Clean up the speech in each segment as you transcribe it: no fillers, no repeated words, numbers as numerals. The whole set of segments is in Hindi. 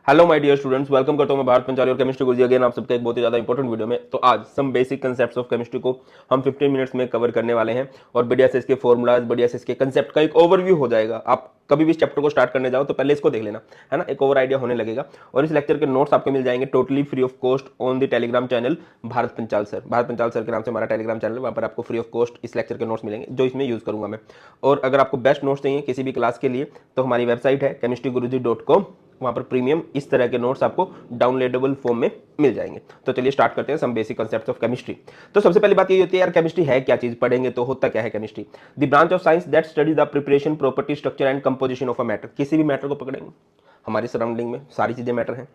Hello my dear students, welcome करता हूं मैं भारत पंचाली और केमिस्ट्री गुरुजी अगेन आप सबका एक बहुत ही ज़्यादा इंपॉर्टेंट वीडियो में। तो आज some basic concepts of chemistry को हम 15 मिनट्स में कवर करने वाले हैं और बढ़िया से इसके फॉर्मूलाज, बढ़िया से इसके कंसेप्ट का एक ओवरव्यू हो जाएगा। आप कभी भी इस चैप्टर को स्टार्ट करने जाओ तो पहले इसको देख लेना, है ना, एक ओवर आइडिया होने लगेगा। और इस लेक्चर के नोट्स आपको मिल जाएंगे totally free of cost on the Telegram channel Bharat Panchal sir. Bharat Panchal sir के नाम से हमारा टेलीग्राम चैनल है, वहाँ पर आपको फ्री ऑफ कॉस्ट इस लेक्चर के नोट्स मिलेंगे जो इसमें यूज़ करूंगा मैं। और अगर आपको बेस्ट नोट्स चाहिए किसी भी क्लास के लिए तो हमारी वेबसाइट है chemistryguruji.com, वहाँ पर प्रीमियम इस तरह के नोट्स आपको डाउनलोडेबल फॉर्म में मिल जाएंगे। तो चलिए स्टार्ट करते हैं some basic concepts of chemistry. तो सबसे पहली बात ये होती है यार, केमिस्ट्री है क्या चीज, पढ़ेंगे तो होता क्या है chemistry. The branch of science that study the preparation, property, structure and composition of a matter. किसी भी मैटर को पकड़ेंगे, हमारी सराउंडिंग में सारी चीजें मैटर हैं,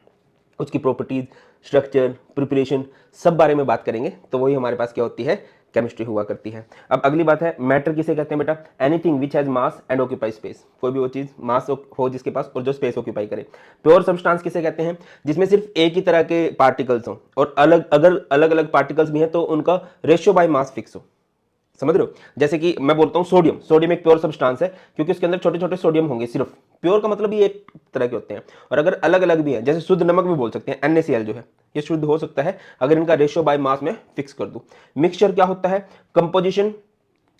उसकी प्रॉपर्टीज, स्ट्रक्चर, प्रिपरेशन, सब बारे में बात करेंगे। तो वही हमारे पास क्या होती है, केमिस्ट्री हुआ करती है। अब अगली बात है, मैटर किसे कहते हैं बेटा, anything which has mass and occupy space. कोई भी वो चीज मास हो जिसके पास और जो स्पेस ऑक्यूपाई करे। प्योर सब्सटेंस किसे कहते हैं, जिसमें सिर्फ एक ही तरह के पार्टिकल्स हो और अगर अलग अलग पार्टिकल्स भी हैं तो उनका रेशियो बाय मास फिक्स हो। समझ रहे हो, जैसे कि मैं बोलता हूं सोडियम, सोडियम एक प्योर सब्सटेंस है क्योंकि उसके अंदर छोटे छोटे सोडियम होंगे। सिर्फ प्योर का मतलब ये एक तरह के होते हैं। और अगर अलग अलग भी है, जैसे शुद्ध नमक भी बोल सकते हैं, NaCl जो है ये शुद्ध हो सकता है अगर इनका रेशियो बाय मास में फिक्स कर दूं। मिक्सचर क्या होता है, composition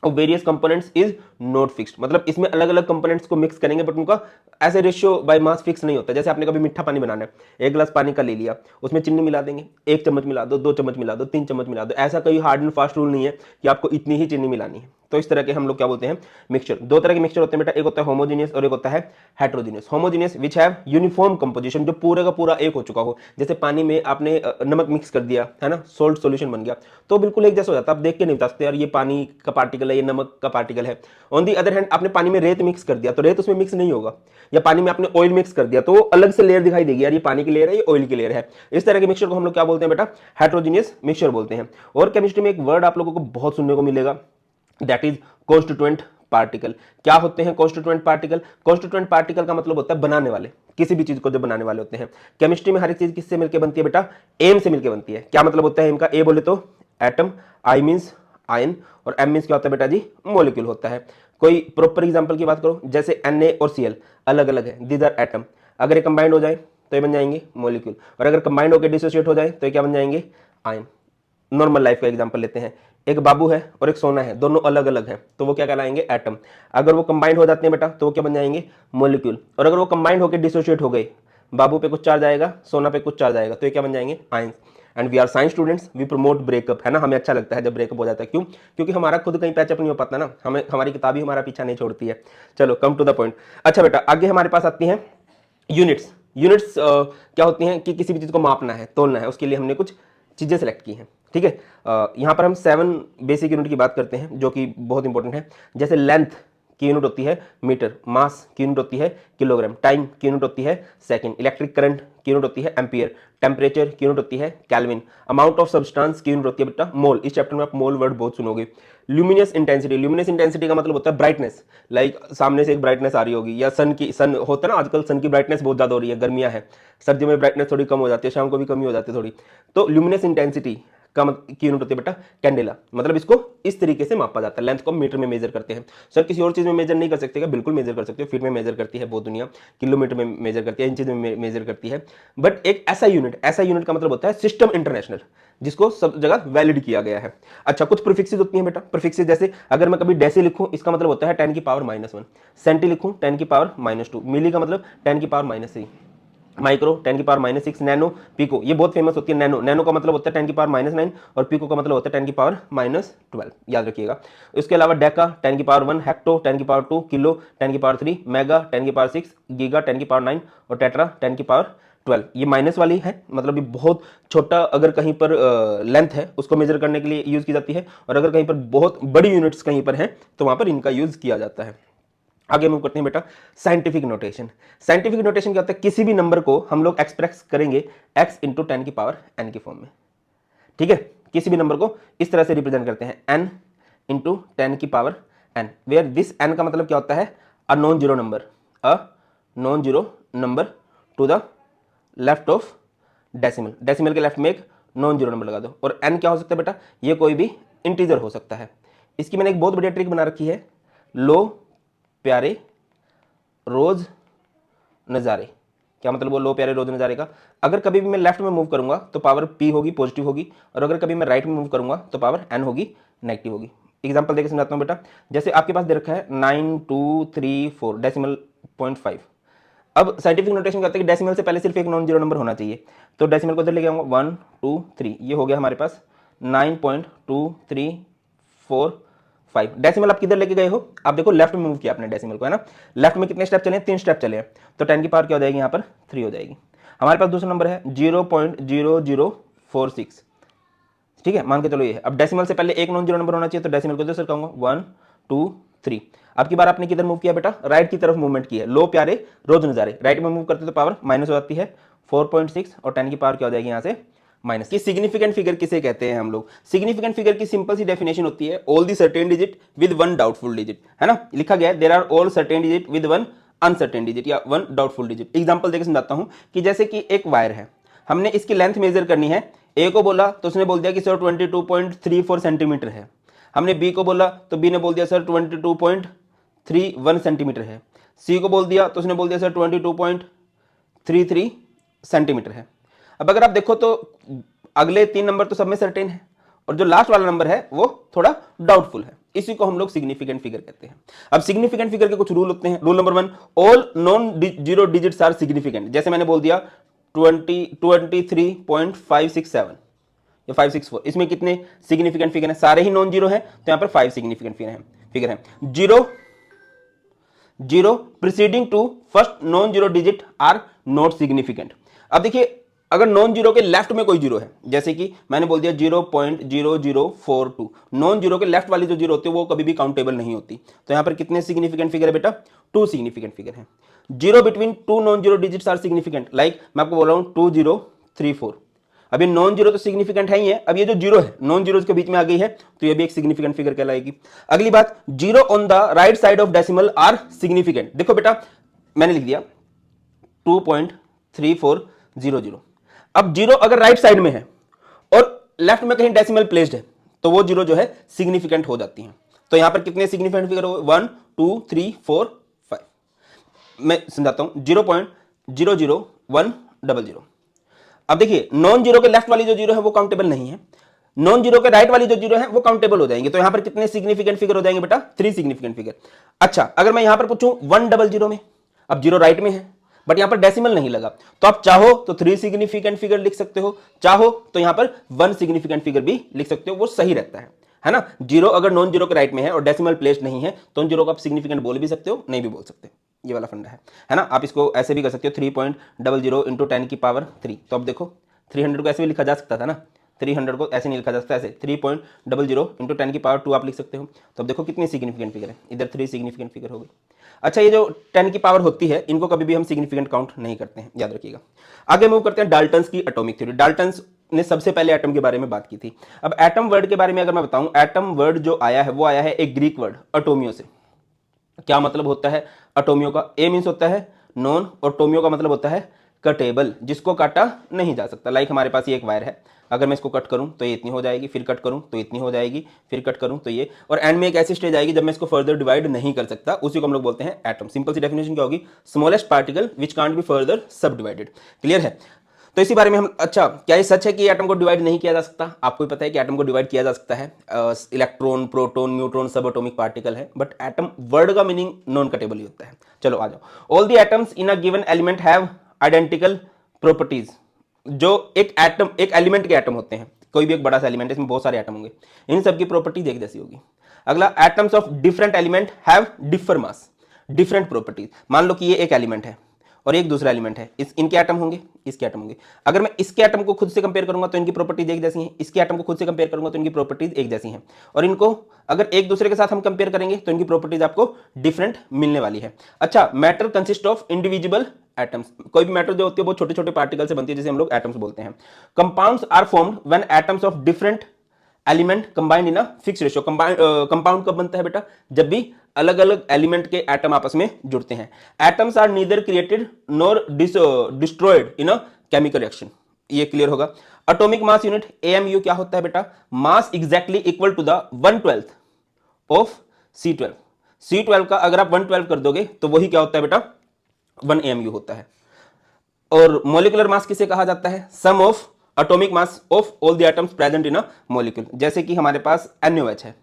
of various components is not fixed, मतलब इसमें अलग अलग कंपोनेंट्स को मिक्स करेंगे बट उनका ऐसे रेशियो बाय मास फिक्स नहीं होता। जैसे आपने कभी मीठा पानी बनाना है, एक गिलास पानी का ले लिया, उसमें चीनी मिला देंगे, 1 चम्मच मिला दो, 2 चम्मच मिला दो, 3 चम्मच मिला दो, ऐसा कोई हार्ड एंड फास्ट रूल नहीं है कि आपको इतनी ही चीनी मिलानी है। तो इस तरह के हम लोग क्या बोलते हैं, मिक्सचर। दो तरह के मिक्सचर होते हैं बेटा, एक होता है होमोजीनियस और एक होता है heterogeneous. Homogeneous which have uniform composition, जो पूरा का पूरा एक हो चुका हो। जैसे पानी में आपने नमक मिक्स कर दिया है ना, सोल्ट सॉल्यूशन बन गया, तो बिल्कुल एक जैसा हो जाता है। आप देख के नहीं बता सकते यार ये पानी का पार्टिकल है, ये नमक का पार्टिकल है। ऑन दी अदर हैंड आपने पानी में रेत मिक्स कर दिया तो रेत उसमें मिक्स नहीं होगा, या पानी में आपने ऑयल मिक्स कर दिया तो वो अलग से लेयर दिखाई देगी, यार ये पानी की लेयर है, ये ऑयल की लेयर है। इस तरह के मिक्सचर को हम लोग क्या बोलते हैं बेटा, हेट्रोजीनियस मिक्सचर बोलते हैं। और केमिस्ट्री में एक वर्ड आप लोगों को बहुत सुनने को मिलेगा, दैट इज कॉन्स्टिट्यूएंट पार्टिकल। क्या होते हैं कॉन्स्टिट्यूएंट पार्टिकल, कॉन्स्टिट्यूएंट पार्टिकल का मतलब होता है बनाने वाले, किसी भी चीज को जो बनाने वाले होते हैं। केमिस्ट्री में हर एक चीज किससे मिलकर बनती है बेटा, एम से मिलकर बनती है। क्या मतलब होता है एम का, ए बोले तो एटम, आई मींस आयन, और एम मींस क्या होता है बेटा जी, मॉलिक्यूल होता है। कोई प्रॉपर एग्जांपल की बात करो, जैसे Na और Cl अलग अलग है, दीज आर एटम। अगर ये कंबाइंड हो जाए तो ये बन जाएंगे मॉलिक्यूल, और अगर कंबाइंड होकर डिसोसिएट हो जाए तो ये क्या बन जाएंगे, आयन। नॉर्मल लाइफ का एग्जांपल लेते हैं, एक बाबू है और एक सोना है, दोनों अलग अलग हैं तो वो क्या कहलाएंगे, एटम। अगर वो कंबाइंड हो जाते हैं बेटा तो वो क्या बन जाएंगे, मॉलिक्यूल। और अगर वो कंबाइंड होकर डिसोसिएट हो गए, बाबू पे कुछ चार्ज आएगा, सोना पे कुछ चार्ज आएगा, तो ये क्या बन जाएंगे, ions. And we are science students, we promote breakup, है ना, हमें अच्छा लगता है जब ब्रेकअप हो जाता है। क्यों, क्योंकि हमारा खुद कहीं पैचअप नहीं हो पाता ना, हमें हमारी किताब ही हमारा पीछा नहीं छोड़ती है। चलो कम टू द पॉइंट। अच्छा बेटा आगे हमारे पास आती हैं यूनिट्स। यूनिट्स क्या होती हैं कि किसी भी चीज को मापना है, तोलना है, उसके लिए हमने कुछ चीजें सेलेक्ट की हैं। ठीक है, यहाँ पर हम 7 बेसिक यूनिट की बात करते हैं जो कि बहुत इंपॉर्टेंट है। जैसे लेंथ की यूनिट होती है मीटर, मास की यूनिट होती है किलोग्राम, टाइम की यूनिट होती है सेकंड, इलेक्ट्रिक करंट की यूनिट होती है एम्पियर, टेम्परेचर की यूनिट होती है केल्विन, अमाउंट ऑफ सब्सटेंस की यूनिट होती है बेटा मोल। इस चैप्टर में आप मोल वर्ड बहुत सुनोगे। ल्यूमिनस इंटेंसिटी, ल्यूमिनस इंटेंसिटी का मतलब होता है ब्राइटनेस, लाइक सामने से एक ब्राइटनेस आ रही होगी, या सन होता है ना आजकल, सन की ब्राइटनेस बहुत ज्यादा हो रही है, गर्मियां है, सर्दियों में ब्राइटनेस थोड़ी कम हो जाती है, शाम को भी कमी हो जाती है थोड़ी। तो ल्यूमिनस इंटेंसिटी की यूनिट होती है बेटा कैंडेला, मतलब इसको इस तरीके से मापा जाता है। लेंथ को मीटर में मेजर करते हैं। सर किसी और चीज में मेजर नहीं कर सकते क्या, बिल्कुल मेजर कर सकते हो, फीट में मेजर करती है बहुत दुनिया, किलोमीटर में मेजर करती है, इंचेज में मेजर करती है। बट एक ऐसा यूनिट का मतलब होता है सिस्टम इंटरनेशनल, जिसको सब जगह वैलिड किया गया है। अच्छा कुछ प्रीफिक्सेस होती हैं बेटा, प्रीफिक्सेस जैसे अगर मैं कभी डेसी लिखूं इसका मतलब होता है 10 की पावर -1, सेंटी लिखूं 10 की पावर -2, मिली का मतलब 10 की पावर -3, माइक्रो 10 की पावर -6, नैनो, पिको, ये बहुत फेमस होती है। नैनो, नैनो का मतलब होता है 10 की पावर -9, और पिको का मतलब होता है 10 की पावर -12, याद रखिएगा। इसके अलावा डेका 10 की पावर 1, हेक्टो 10 की पावर 2, किलो 10 की पावर 3, मेगा 10 की पावर 6, गीगा 10 की पावर 9, और टेट्रा 10 की पावर 12। ये माइनस वाली है, मतलब ये बहुत छोटा अगर कहीं पर लेंथ है उसको मेजर करने के लिए यूज की जाती है, और अगर कहीं पर बहुत बड़ी यूनिट्स कहीं पर है तो वहां पर इनका यूज किया जाता है। आगे मूव करते हैं बेटा, साइंटिफिक नोटेशन। साइंटिफिक नोटेशन क्या होता है, किसी भी नंबर को हम लोग एक्सप्रेस करेंगे x इंटू 10 की पावर n की फॉर्म में। ठीक है, किसी भी नंबर को इस तरह से रिप्रेजेंट करते हैं, n इंटू 10 की power n, where this n का मतलब क्या होता है, a non zero number, a non zero number to the left of decimal, decimal के लेफ्ट में एक नॉन जीरो नंबर लगा दो। और n क्या हो सकता है बेटा, ये कोई भी इंटीजर हो सकता है। इसकी मैंने एक बहुत बढ़िया ट्रिक बना रखी है, लो प्यारे रोज नजारे। क्या मतलब वो लो प्यारे रोज नजारे का? अगर कभी भी मैं लेफ्ट में मूव करूंगा तो पावर p होगी, पॉजिटिव होगी, और अगर कभी मैं राइट में मूव करूंगा तो पावर n होगी, नेगेटिव होगी। एग्जांपल देके समझाता हूं बेटा। जैसे आपके पास दे रखा है 9234 डेसिमल पॉइंट 5। अब साइंटिफिक नोटेशन कहते हैं कि डेसिमल से पहले सिर्फ एक नॉन जीरो नंबर होना चाहिए, तो डेसिमल को इधर लेके आऊंगा 1 2 3, ये हो गया हमारे पास 9.2345। डेसिमल आप किधर लेके गए हो? आप देखो लेफ्ट में मूव किया आपने डेसिमल को, है ना। लेफ्ट में कितने स्टेप चले? 3 स्टेप चले हैं, तो 10 की पावर क्या हो जाएगी यहाँ पर? 3 हो जाएगी। हमारे पास दूसरा नंबर है 0.0046, ठीक है, मान के चलो ये है। अब डेसिमल से पहले एक नॉन जीरो नंबर होना चाहिए, तो डेसिमल को इधर कहूंगा 1 2 3। अब की बार आपने किधर मूव किया बेटा? राइट की तरफ मूवमेंट की है। लो प्यारे रोज नजारे, राइट में मूव करते तो पावर माइनस हो जाती है 4.6, और 10 की पावर क्या हो जाएगी यहाँ से? माइनस। की सिग्निफिकेंट फिगर किसे कहते हैं हम लोग? सिग्निफिकेंट फिगर की सिंपल सी डेफिनेशन होती है all the certain digit with one doubtful digit, है ना। लिखा गया है there are all certain digit with one uncertain digit या वन डाउटफुल डिजिट। एग्जांपल देकर समझाता हूं कि जैसे कि एक वायर है, हमने इसकी लेंथ मेजर करनी है। ए को बोला तो उसने बोल दिया कि सर 22.34 सेंटीमीटर है। हमने बी को बोला तो बी ने बोल दिया सर 22.31 सेंटीमीटर है। सी को बोल दिया तो उसने बोल दिया सर 22.33 सेंटीमीटर है। अब अगर आप देखो तो अगले 3 नंबर तो सब में सर्टेन है, और जो लास्ट वाला नंबर है वो थोड़ा डाउटफुल है। इसी को हम लोग सिग्निफिकेंट फिगर कहते हैं। अब सिग्निफिकेंट फिगर के कुछ रूल होते हैं। Rule number 1, all non zero digits are significant. जैसे मैंने बोल दिया 23.567 या 564, इसमें कितने सिग्निफिकेंट फिगर हैं? सारे ही नॉन जीरो हैं, तो यहां पर 5 सिग्निफिकेंट फिगर हैं। Zero preceding to first non zero digit are not significant. अब देखिए, अगर नॉन जीरो के लेफ्ट में कोई जीरो है, जैसे कि मैंने बोल दिया 0.0042, नॉन जीरो के लेफ्ट वाली जो जीरो होती है वो कभी भी काउंटेबल नहीं होती, तो यहां पर कितने सिग्निफिकेंट फिगर है बेटा? 2 सिग्निफिकेंट फिगर है। Zero between 2 non zero digits are significant, like मैं आपको बोल रहा हूं 2034। अब ये नॉन जीरो तो सिग्निफिकेंट है ही है, अब ये जो जीरो है नॉन जीरो के बीच में आ गई है, तो ये भी एक सिग्निफिकेंट फिगर कहलाएगी। अगली बात, zero on the right side of decimal are significant. देखो बेटा, मैंने लिख दिया 2.3400। अब जीरो अगर राइट साइड में है और लेफ्ट में कहीं डेसिमल प्लेस्ड है, तो वो जीरो जो है सिग्निफिकेंट हो जाती है। तो यहां पर कितने सिग्निफिकेंट फिगर हो? 1 2 3 4 5। मैं समझाता हूं, 0.000100। अब देखिए, नॉन जीरो के लेफ्ट वाली जो जीरो है वो काउंटेबल नहीं है, नॉन जीरो के राइट वाली जो जीरो है वो काउंटेबल हो जाएंगे। तो यहां पर कितने सिग्निफिकेंट फिगर हो जाएंगे बेटा? 3 सिग्निफिकेंट फिगर। अच्छा, अगर मैं यहां पर पूछूं 100 में, अब जीरो राइट में है बट यहां पर डेसिमल नहीं लगा, तो आप चाहो तो 3 सिग्निफिकेंट फिगर लिख सकते हो, चाहो तो यहां पर 1 सिग्निफिकेंट फिगर भी लिख सकते हो, वो सही रहता है ना। जीरो अगर नॉन जीरो के राइट में है और डेसिमल प्लेस नहीं है, तो उन जीरो को आप सिग्निफिकेंट बोल भी सकते हो, नहीं भी बोल सकते। ये वाला फंडा है ना। आप इसको ऐसे भी कर सकते हो 3.00 इंटू 10 की पावर 3। तो अब देखो 300 को ऐसे भी लिखा जा सकता था ना, 300 को ऐसे नहीं लिखा जा सकता, ऐसे 3.00 इंटू 10 की पावर 2 आप लिख सकते हो। तो अब देखो कितनी सिग्निफिकेंट फिगर है, इधर 3 सिग्निफिकेंट फिगर हो गई। अच्छा, ये जो 10 की पावर होती है, इनको कभी भी हम सिग्निफिकेंट काउंट नहीं करते हैं, याद रखिएगा। आगे मूव करते हैं डाल्टन्स की एटॉमिक थ्योरी। डाल्टन्स ने सबसे पहले एटम के बारे में बात की थी। अब एटम वर्ड के बारे में अगर मैं बताऊं, एटम वर्ड जो आया है वो आया है एक ग्रीक वर्ड अटोमियो से। क्या मतलब होता है अटोमियो का? ए मीन्स होता है नॉन, और टोमियो का मतलब होता है कटेबल, जिसको काटा नहीं जा सकता। लाइक हमारे पास ये एक वायर है, अगर मैं इसको कट करूं तो ये इतनी हो जाएगी, फिर कट करूं तो इतनी हो जाएगी, फिर कट करूं तो ये, और एंड में एक ऐसी स्टेज आएगी जब मैं इसको फर्दर डिवाइड नहीं कर सकता, उसी को हम लोग बोलते हैं एटम। सिंपल सी डेफिनेशन क्या होगी? Smallest particle which can't be further सब डिवाइडेड। क्लियर है? तो इसी बारे में हम, अच्छा क्या ये सच है कि एटम को डिवाइड नहीं किया जा सकता? आपको भी पता है कि एटम को डिवाइड किया जा सकता है, इलेक्ट्रॉन, प्रोटॉन, न्यूट्रॉन, सब एटॉमिक पार्टिकल है, बट एटम वर्ड का मीनिंग नॉन कटेबल ही होता है। चलो आ जाओ। All the atoms in a given element have identical properties. जो एक एटम, एक एलिमेंट के एटम होते हैं, कोई भी एक बड़ा सा एलिमेंट है, इसमें बहुत सारे एटम होंगे, इन सब की प्रॉपर्टीज एक जैसी होगी। अगला, atoms of different element have differ mass, different properties. मान लो कि ये एक एलिमेंट है और एक दूसरा एलिमेंट है, इनके एटम होंगे, इसके एटम होंगे। अगर मैं इसके एटम को खुद से कंपेयर करूंगा तो इनकी प्रॉपर्टीज एक जैसी हैं, इसके एटम को खुद से कंपेयर करूंगा तो इनकी प्रॉपर्टीज एक जैसी हैं, और इनको अगर एक दूसरे के साथ हम कंपेयर करेंगे तो इनकी प्रॉपर्टीज आपको डिफरेंट मिलने वाली है। अच्छा, matter consist of individual atoms. कोई भी मैटर जो होती है वो छोटे छोटे पार्टिकल से बनती है, जिसे हम लोग एटम्स बोलते हैं। Compounds are formed when atoms of different element combined in a fix ratio. Compound कब बनता है बेटा? जब भी अलग अलग एलिमेंट के एटम आपस में जुड़ते हैं। Atoms are neither created nor destroyed in a chemical reaction. ये क्लियर होगा। एटॉमिक मास यूनिट एएमयू क्या होता है बेटा? Mass exactly equal to the 1/12 of C12। C12 का अगर आप 1/12 कर दोगे तो वही क्या होता है बेटा? 1 AMU होता है। और मोलिकुलर मास किसे कहा जाता है? Sum of atomic mass of all the atoms present in a molecule. जैसे कि हमारे पास NaOH है,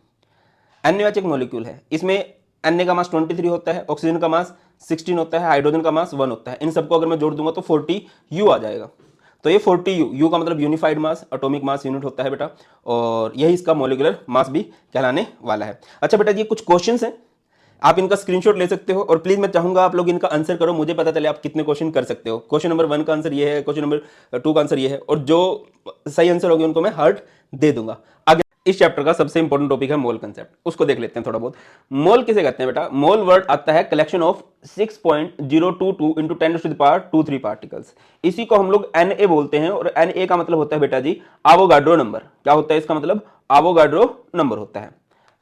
NaOH एक मॉलिक्यूल है, इसमें Na का मास 23 होता है, ऑक्सीजन का मास 16 होता है, हाइड्रोजन का मास 1 होता है। इन सबको अगर मैं जोड़ दूंगा तो 40U आ जाएगा। तो ये 40U, U का मतलब यूनिफाइड मास, एटॉमिक मास यूनिट होता है बेटा, और यही इसका मॉलिक्यूलर मास भी कहलाने वाला है। अच्छा बेटा, ये कुछ क्वेश्चंस हैं, आप इनका स्क्रीनशॉट ले सकते हो और प्लीज मैं चाहूंगा आप लोग इनका आंसर करो, मुझे पता चले आप कितने क्वेश्चन कर सकते हो। क्वेश्चन नंबर 1 का आंसर ये है, क्वेश्चन नंबर 2 का आंसर ये है, और जो सही आंसर होगी उनको मैं हार्ट दे दूंगा। आगे इस चैप्टर का सबसे इंपॉर्टेंट टॉपिक है मोल कंसेप्ट, उसको देख लेते हैं थोड़ा बहुत। मोल किसे कहते हैं बेटा? मोल वर्ड आता है कलेक्शन ऑफ 6.022 इंटू 10⁻²3 पार्टिकल्स। इसी को हम लोग Na बोलते हैं, और Na का मतलब होता है बेटा जी एवोगाड्रो नंबर। क्या होता है इसका मतलब? एवोगाड्रो नंबर होता है।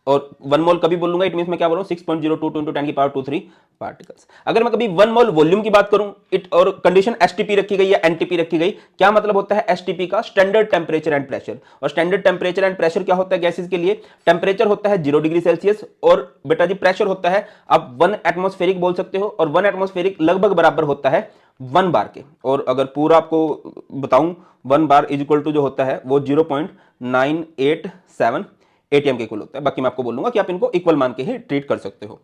और 1 मोल कभी बोलूंगा इट मींस मैं क्या बोल रहा हूं? 6.022 इंटू 10⁻²3 पार्टिकल्स। अगर मैं कभी 1 मोल वॉल्यूम की बात करूं, इट और कंडीशन एसटीपी रखी गई या एनटीपी रखी गई, क्या मतलब होता है एसटीपी का? Standard temperature and pressure. और स्टैंडर्ड टेम्परेचर एंड प्रेशर क्या होता है गैसेस के लिए? टेम्परेचर होता है 0 डिग्री सेल्सियस, और बेटा जी प्रेशर होता है आप 1 एटमॉस्फेरिक बोल सकते हो, और 1 एटमॉस्फेरिक लगभग बराबर होता है 1 बार के। और अगर पूरा आपको बताऊं, 1 बार इज इक्वल टू जो होता है वो 0.987 ATM के इक्वल होता है। बाकी मैं आपको बोलूंगा कि आप इनको इक्वल मान के ही ट्रीट कर सकते हो।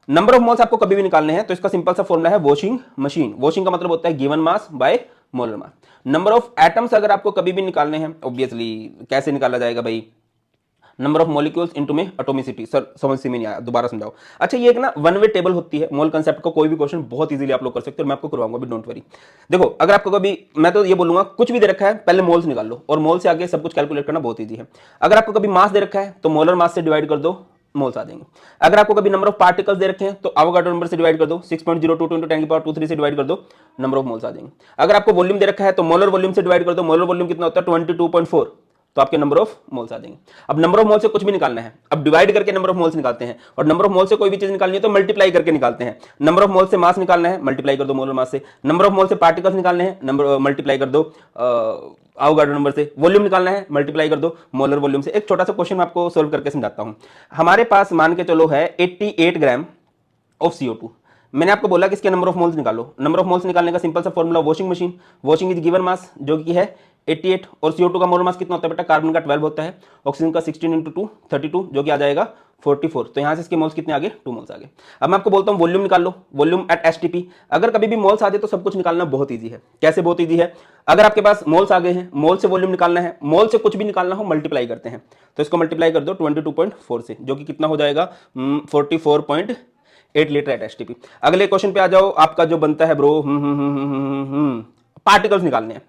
नंबर ऑफ मोल्स आपको कभी भी निकालने हैं तो इसका सिंपल सा फॉर्मूला है वॉशिंग मशीन। वॉशिंग का मतलब होता है given mass by molar mass. Number of atoms अगर आपको कभी भी निकालने हैं, ऑब्वियसली कैसे निकाला जाएगा भाई? नंबर ऑफ मॉलिक्यूल्स इनटू में एटॉमिसिटी। सर समझ से में नहीं आया, दोबारा समझाओ। अच्छा, ये एक ना 1 वे टेबल होती है मोल कंसेप्ट को, कोई भी क्वेश्चन बहुत इजीली आप लोग कर सकते हो, मैं आपको करवाऊंगा भी, डोंट वरी। देखो, अगर आपको कभी, मैं तो ये बोलूंगा कुछ भी दे रखा है पहले मोल्स निकाल लो, और मोल से आगे सब कुछ कैलकुलेट करना बहुत ईजी है। अगर आपको कभी मास दे रखा है तो मोलर मास से डिवाइड कर दो, मोल्स आ जाएंगे। अगर आपको कभी नंबर ऑफ पार्टिकल्स दे रखे हैं तो एवोगाड्रो नंबर से डिवाइड कर दो, 6.022 इंटू 10⁻23 से डिवाइड कर दो, नंबर ऑफ मोल्स आ जाएंगे। अगर आपको वॉल्यूम दे रखा है तो मोलर वॉल्यूम से डिवाइड कर दो, मोलर वॉल्यूम कितना होता है 22.4, तो आपके नंबर ऑफ मोल्स आ जाएंगे। अब नंबर ऑफ मोल से कुछ भी निकालना है, अब डिवाइड करके नंबर ऑफ मोल्स निकालते हैं, और नंबर ऑफ मोल से कोई भी चीज निकालनी है तो मल्टीप्लाई करके निकालते हैं। नंबर ऑफ मोल से मास निकालना है, मल्टीप्लाई कर दो मोलर मास से। नंबर ऑफ मोल से पार्टिकल्स निकालने हैं, नंबर मल्टीप्लाई कर दो एवोगाड्रो नंबर से। वॉल्यूम निकालना है, मल्टीप्लाई कर दो मोलर वॉल्यूम से। एक छोटा सा क्वेश्चन आपको सोल्व करके समझाता हूं। हमारे पास मान के चलो है 88 ग्राम ऑफ CO2। मैंने आपको बोला कि इसके नंबर ऑफ मोल्स निकालो। नंबर ऑफ मोल्स निकालने का सिंपल सा formula washing machine. Washing is given mass जो कि है 88, और CO2 का मोलर मास कितना होता है बेटा? कार्बन का 12 होता है, ऑक्सीजन का 16 इंटू 2 32, जो कि आ जाएगा 44। तो यहां से इसके मोल्स कितने आगे? 2 मोल्स आगे। अब मैं आपको बोलता हूं वॉल्यूम निकाल लो, वॉल्यूम एट एसटीपी। अगर कभी भी मोल्स आ जाए तो सब कुछ निकालना बहुत ईजी है। कैसे बहुत ईजी है? अगर आपके पास मोल्स आ गए हैं, मोल से वॉल्यूम निकालना है, मोल से कुछ भी निकालना हो मल्टीप्लाई करते हैं, तो इसको मल्टीप्लाई कर दो 22.4 से, जो कि कितना हो जाएगा 44.8 लीटर एट एसटीपी। अगले क्वेश्चन पे आ जाओ, आपका जो बनता है ब्रो, पार्टिकल्स निकालने हैं।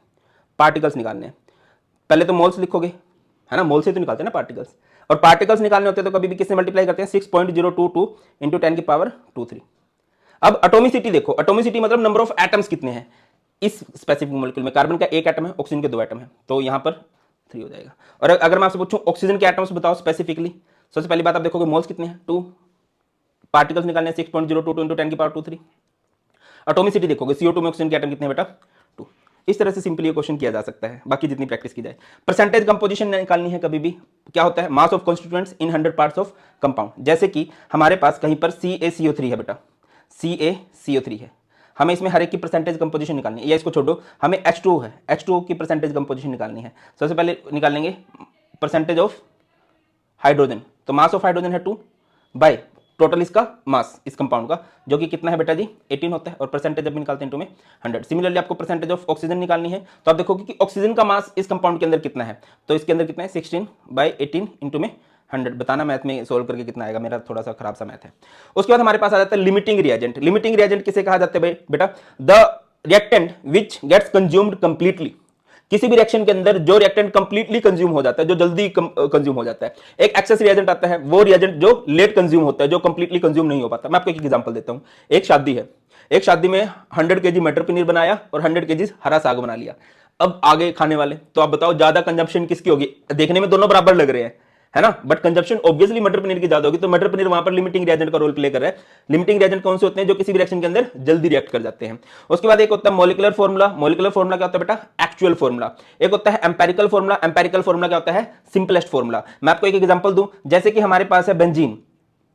पार्टिकल्स निकालने हैं, पहले तो मोल्स लिखोगे, है ना, मोल से तो निकालते हैं ना पार्टिकल्स, और पार्टिकल्स निकालने होते हैं तो कभी भी किससे मल्टीप्लाई करते हैं? 6.022 इंटू 10⁻23। अब एटॉमिसिटी देखो, एटॉमिसिटी मतलब नंबर ऑफ एटम्स कितने हैं इस स्पेसिफिक मॉलिक्यूल में। कार्बन का 1 एटम है, ऑक्सीजन के 2 एटम है, तो यहां पर 3 हो जाएगा। और अगर मैं आपसे पूछूं ऑक्सीजन के एटम्स बताओ स्पेसिफिकली, सबसे पहली बात आप देखोगे मोल्स कितने हैं? 2। पार्टिकल्स निकालने 6.022 इंटू 10⁻23। एटॉमिसिटी देखोगे, CO2 में ऑक्सीजन के एटम कितने बेटा? 2। इस तरह से सिंपली ये क्वेश्चन किया जा सकता है, बाकी जितनी प्रैक्टिस की जाए। परसेंटेज कंपोजिशन निकालनी है कभी भी, क्या होता है? Mass of constituents in 100 parts of compound. जैसे कि हमारे पास कहीं पर CaCO3 है बेटा, CaCO3 है, हमें इसमें हर एक की परसेंटेज कंपोजिशन निकालनी है, या इसको छोड़ो, हमें H2O है, H2O की परसेंटेज कंपोजिशन निकालनी है। सबसे पहले निकालेंगे परसेंटेज ऑफ हाइड्रोजन, तो मास ऑफ हाइड्रोजन है 2 बाय टोटल इसका मास इस कंपाउंड का, जो कि कितना है बेटा जी? 18 होता है, और परसेंटेज जब निकालते हैं इनटू में 100। सिमिलरली आपको परसेंटेज ऑफ ऑक्सीजन निकालनी है, तो आप देखोगे कि ऑक्सीजन का मास इस कंपाउंड के अंदर कितना है, तो इसके अंदर कितना है? 16/18 इंटू में 100। बताना मैथ में सोल्व करके कितना आएगा, मेरा थोड़ा सा खराब सा मैथ है। उसके बाद हमारे पास आ जाता है लिमिटिंग रिएजेंट। लिमिटिंग रिएजेंट किसे कहा जाता है बेटा? The reactant which gets consumed completely. किसी भी रिएक्शन के अंदर जो रिएक्टेंट कंप्लीटली कंज्यूम हो जाता है, जो जल्दी कंज्यूम हो जाता है। एक एक्सेस रिएजेंट आता है, वो रिएजेंट जो लेट कंज्यूम होता है, जो कंप्लीटली कंज्यूम नहीं हो पाता। मैं आपको एक एग्जांपल देता हूं। एक शादी है, एक शादी में 100 kg मटर पनीर बनाया और 100 kg हरा साग बना लिया। अब आगे खाने वाले, तो आप बताओ ज्यादा कंजप्शन किसकी होगी? देखने में दोनों बराबर लग रहे हैं, है ना, बट कंजप्शन ऑब्वियसली मटर पनीर की ज्यादा होगी, तो मटर पनीर वहां पर लिमिटिंग रिएजेंट का रोल प्ले कर रहा है। लिमिटिंग रिएजेंट कौन से होते हैं? जो किसी भी रिएक्शन के अंदर जल्दी रिएक्ट कर जाते हैं। उसके बाद एक होता है मॉलिक्यूलर फार्मूला। मॉलिक्यूलर फार्मूला क्या होता है बेटा? Actual formula. एक होता है एम्पेरिकल फार्मूला। एम्पेरिकल फार्मूला क्या होता है? Simplest formula. मैं आपको एक एग्जांपल दूं, जैसे कि हमारे पास है बेंजीन।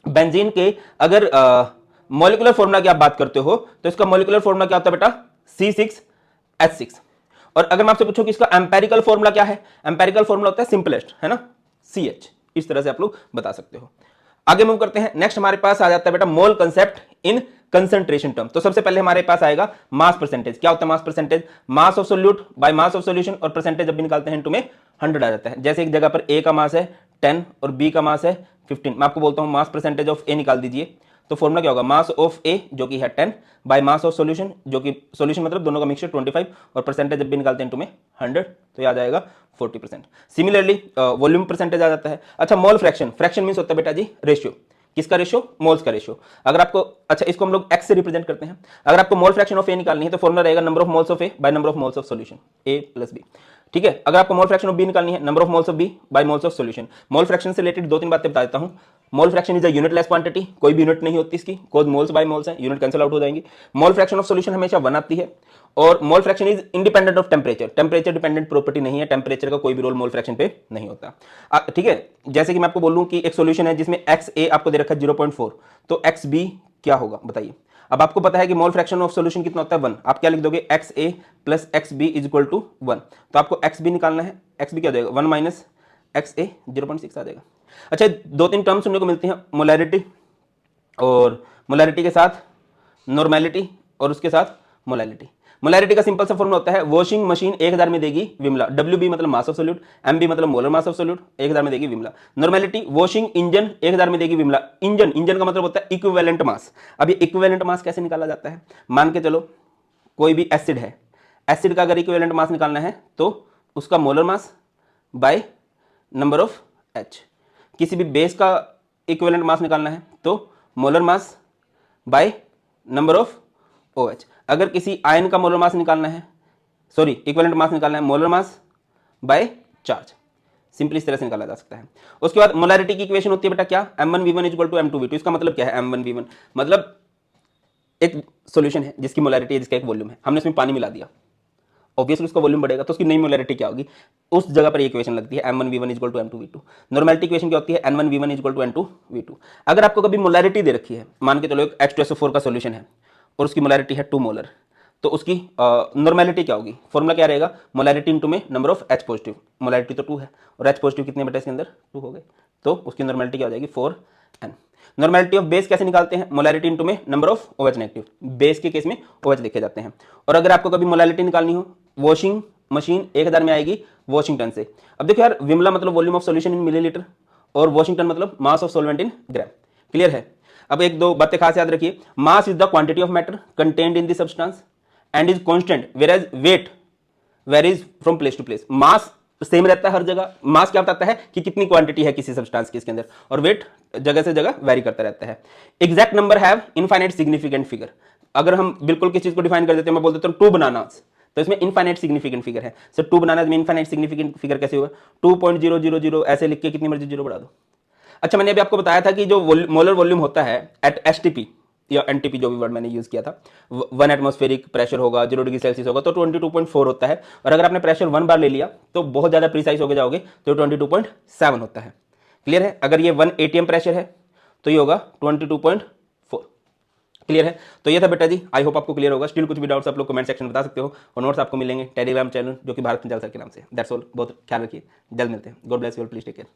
बेंजीन के अगर मॉलिक्यूलर फार्मूला की आप बात करते हो तो इसका मॉलिक्यूलर फार्मूला क्या होता है बेटा? C6 H6। और अगर मैं आपसे पूछूं कि इसका एम्पेरिकल फॉर्मूला क्या है, एम्पेरिकल फॉर्मूला होता है सिंपलेस्ट, है ना, CH। इस तरह से आप लोग बता सकते हो। आगे मूव करते हैं। नेक्स्ट हमारे पास आ जाता है बेटा मोल कंसेप्ट इन कंसंट्रेशन टर्म। तो सबसे पहले हमारे पास आएगा मास परसेंटेज। क्या होता है mass percentage? Mass of solute by mass of solution, और परसेंटेज जब भी निकालते हैं इनटू में 100 आ जाता है। जैसे एक जगह पर ए का मास है 10 और बी का मास है 15, मैं आपको बोलता हूं मास परसेंटेज ऑफ ए निकाल दीजिए, तो फॉर्मूला क्या होगा? मास ऑफ ए जो कि है 10 बाय मास ऑफ सॉल्यूशन, जो कि सॉल्यूशन मतलब दोनों का मिक्सचर 25, और परसेंटेज जब भी निकालते हैं इनटू में 100, तो याद आएगा 40%। सिमिलरली वॉल्यूम परसेंटेज आ जाता है। अच्छा, मोल फ्रैक्शन, फ्रैक्शन मींस होता है बेटा जी रेशियो। किसका रेशियो? मोल्स का रेशियो। अगर आपको, अच्छा इसको हम लोग एक्स से रिप्रेजेंट करते हैं। अगर आपको मोल फ्रैक्शन ऑफ ए निकालनी है तो फॉर्मूला रहेगा number of moles of A by number of moles of solution, A plus B. ठीक है, अगर आपको मोल फ्रैक्शन ऑफ बी निकालनी है, number of moles of B by moles of solution. Mole fraction से रिलेटेड 2-3 बातें बता देता हूं। Mole fraction is a unitless quantity, कोई भी यूनिट नहीं होती इसकी, कोज मोल्स बाय मोल्स है, यूनिट कैंसिल आउट हो जाएंगी। मोल फ्रैक्शन ऑफ सॉल्यूशन हमेशा 1 आती है, और मोल fraction is independent of temperature, temperature dependent property नहीं है, टेम्परेचर का कोई भी रोल मोल फ्रैक्शन पे नहीं होता। ठीक है, जैसे कि मैं आपको बोलूं कि एक सॉल्यूशन है जिसमें एक्स ए आपको दे रखा है 0.4, तो एक्स बी क्या होगा बताइए। अब आपको पता है कि मोल फ्रैक्शन ऑफ सॉल्यूशन कितना होता है 1, आप क्या लिख दोगे? X A plus X B is equal to 1, तो आपको एक्स बी निकालना है, एक्स बी क्या जाएगा? 1 माइनस एक्स ए 0.6 आ जाएगा। अच्छा, 2-3 टर्म सुनने को मिलती हैं, मोलैरिटी, और मोलैरिटी के साथ नॉर्मेलिटी, और उसके साथ मोलैलिटी। मोलैरिटी का सिंपल सा फॉर्मूला होता है वॉशिंग मशीन 1000 में देगी विमला, WB मतलब मास ऑफ सोल्यूट, MB मतलब मोलर मास ऑफ सोल्यूट, 1000 में देगी विमला। नॉर्मेलिटी वॉशिंग इंजन 1000 में देगी विमला, इंजन, इंजन का मतलब होता है इक्विवेलेंट मास। अब ये इक्विवेलेंट मास कैसे निकाला जाता है? मान के चलो कोई भी एसिड है, एसिड का अगर इक्विवेलेंट मास निकालना है तो उसका molar mass by number of H। किसी भी बेस का इक्विवेलेंट मास निकालना है तो molar mass by number of OH। अगर किसी आयन का मोलर मास निकालना है, सॉरी इक्विवेलेंट मास निकालना है, molar mass by charge. Simply इस तरह से निकाला जा सकता है। उसके बाद मोलैरिटी की इक्वेशन होती है बेटा क्या? M1V1 equal to M2V2। इसका मतलब क्या है M1V1? मतलब एक सॉल्यूशन है जिसकी मोलैरिटी है, जिसका एक वॉल्यूम है, हमने इसमें पानी मिला दिया, ऑब्वियसली उसका वॉल्यूम बढ़ेगा, तो उसकी नई मोलैरिटी क्या होगी? उस जगह पर इक्वेशन लगती है M1V1 equal to M2V2। Normality equation क्या होती है? N1V1 equal to N2V2। अगर आपको कभी मोलैरिटी दे रखी है, मान के चलो एक H2SO4 का सॉल्यूशन है और उसकी मोलैरिटी है 2 मोलर, तो उसकी नॉर्मेलिटी क्या होगी? फॉर्मूला क्या रहेगा? मोलैरिटी इनटू में number of H positive, molarity तो 2 है और H पॉजिटिव कितने बेटा इसके अंदर? 2 हो गए, तो उसकी नॉर्मेलिटी क्या हो जाएगी? 4N। नॉर्मेलिटी ऑफ बेस कैसे निकालते हैं? मोलैरिटी इनटू में number of OH negative, base के केस में OH लिखे जाते हैं। और अगर आपको कभी मोलैरिटी निकालनी हो, वॉशिंग मशीन 1000 में आएगी वॉशिंगटन से। अब देखो यार, विमला मतलब volume of solution in millilitre, और वॉशिंगटन मतलब mass of solvent in gram. Clear है? अब 1-2 बातें खास याद रखिए। Mass is the quantity of matter contained in the substance and is constant, where weight varies from place to place. Mass same रहता है हर जगह, मास क्या बताता है कि कितनी क्वांटिटी है किसी सब्सटेंस की इसके अंदर, और वेट जगह से जगह वेरी करता रहता है। Exact number have infinite significant figure. अगर हम बिल्कुल किसी चीज को डिफाइन कर देते हैं, मैं बोल देता हूं 2 बनानास, तो इसमें इनफाइनाइट सिग्निफिकेंट फिगर है। सर 2 बनानास में इनफाइनाइट सिग्निफिकेंट फिगर कैसे होगा? 2.000 ऐसे लिख के कितनी मर्जी जीरो बढ़ा दो। अच्छा, मैंने अभी आपको बताया था कि जो मोलर वॉल्यूम होता है एट STP या NTP, जो भी वर्ड मैंने यूज किया था, 1 एटमॉस्फेरिक प्रेशर होगा, 0 डिग्री सेल्सियस होगा, तो 22.4 होता है। और अगर आपने प्रेशर 1 बार ले लिया तो बहुत ज्यादा प्रिसाइज हो जाओगे, तो 22.7 होता है। क्लियर है? अगर ये 1 ATM प्रेशर है तो ये होगा 22.4। क्लियर है? तो ये था बेटा जी, आई होप आपको क्लियर होगा। स्टिल कुछ भी डाउट्स आप लोग कमेंट सेक्शन में बता सकते हो, और नोट्स आपको मिलेंगे टेलीग्राम चैनल जो कि भारत पंचाल सर के नाम से। That's all. बहुत ख्याल रखिए, जल्द मिलते हैं। God bless you all, please take care.